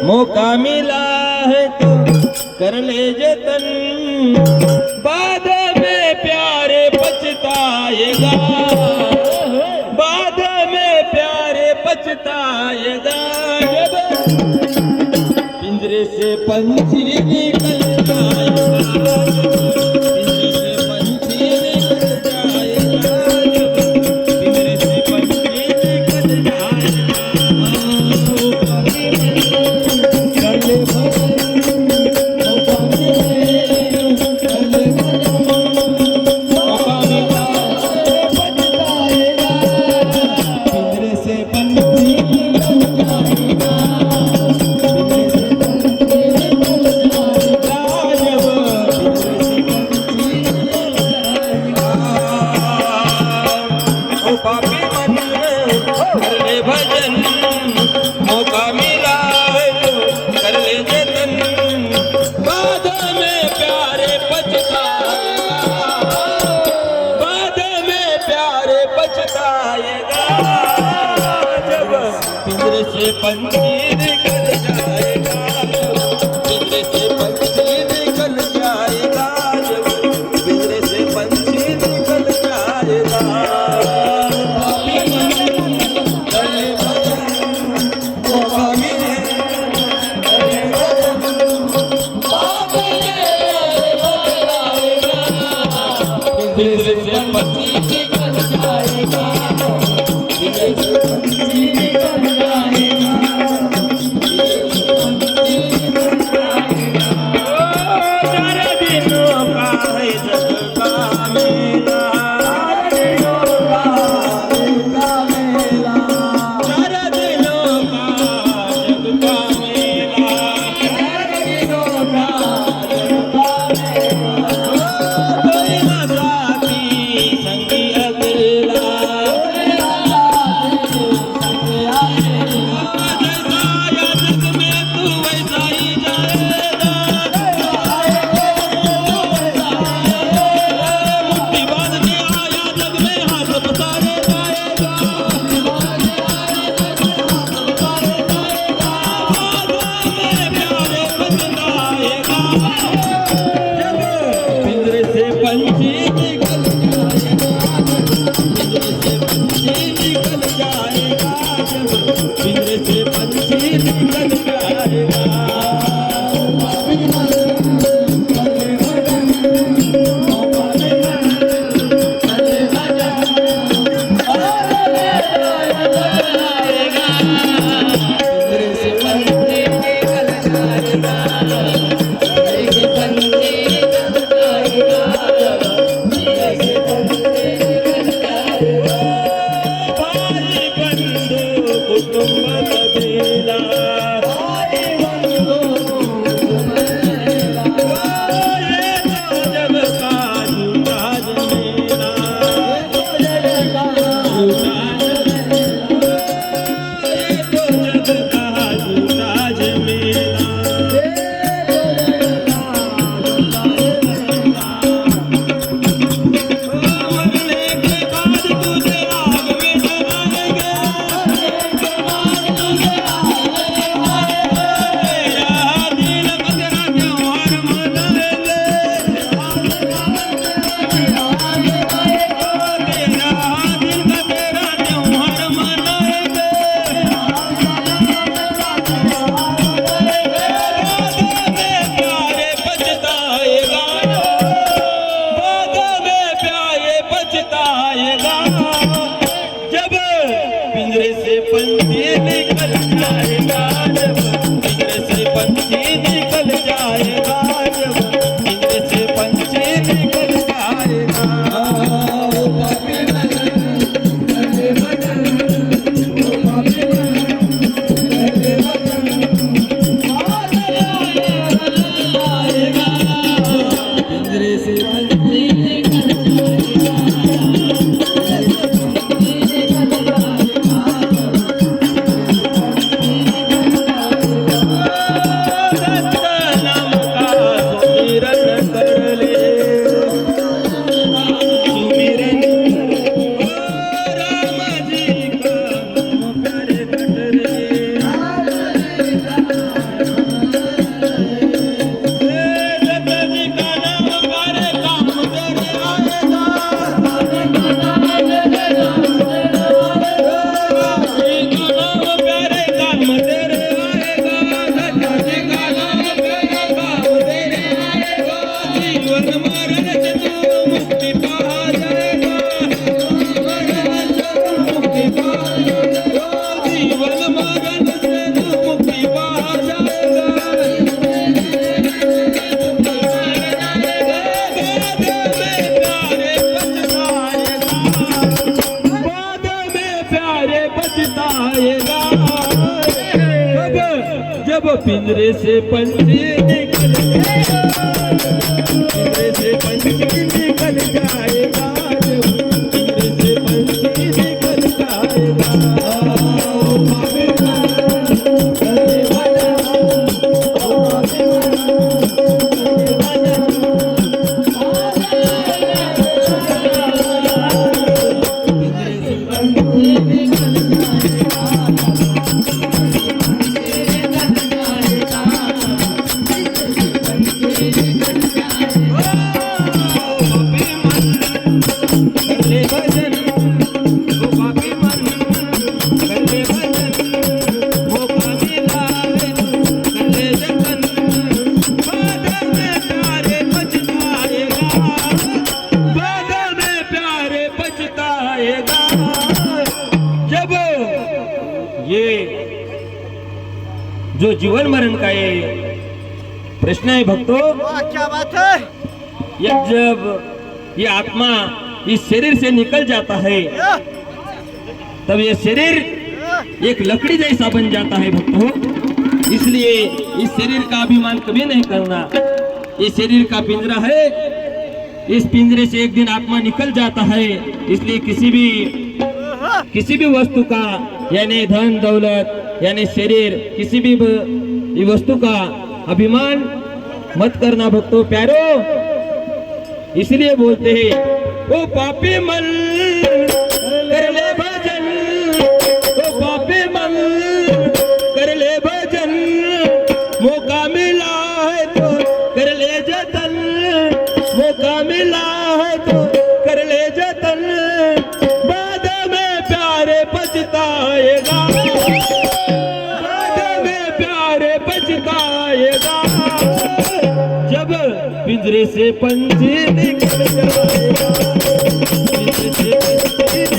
मौका मिला है तो कर ले जतन, बाद में प्यारे पछताएगा, बाद में प्यारे पछताएगा। जब पिंजरे से पंछी निकल जाएगा, पिंजरे से पंछी निकल जाएगा, पिंजरे से पंछी निकल जाएगा। पंछी निकल जाएगा, पिंजरे से पंछी निकल जाएगा, पिंजरे से पंछी निकल जाएगा। पिंजरे से पंछी निकल जाएगा, पिंजरे से पंछी निकल जाएगा। जब पिंजरे से पंछी निकल पिंजरे से पंछी निकल जाएगा, जब पिंजरे से पंछी निकल जाएगा। जब ये जो जीवन मरण का ये प्रश्न है भक्तों, क्या बात है। जब ये आत्मा इस शरीर से निकल जाता है तब ये शरीर एक लकड़ी जैसा बन जाता है भक्तों। इसलिए इस शरीर का अभिमान कभी नहीं करना। ये शरीर का पिंजरा है, इस पिंजरे से एक दिन आत्मा निकल जाता है। इसलिए किसी भी वस्तु का यानी धन दौलत यानी शरीर किसी भी वस्तु का अभिमान मत करना भक्तों प्यारो। इसलिए बोलते हैं ओ पापी मन कर ले भजन, ओ पापी मन कर ले भजन, मौका मिला है तो कर ले जतन, मौका मिला है तो कर ले जतन, बाद में प्यारे पछताएगा, बाद में प्यारे पछताएगा, जब पिंजरे से पंछी निकल जाएगा, पिंजरे से पंछी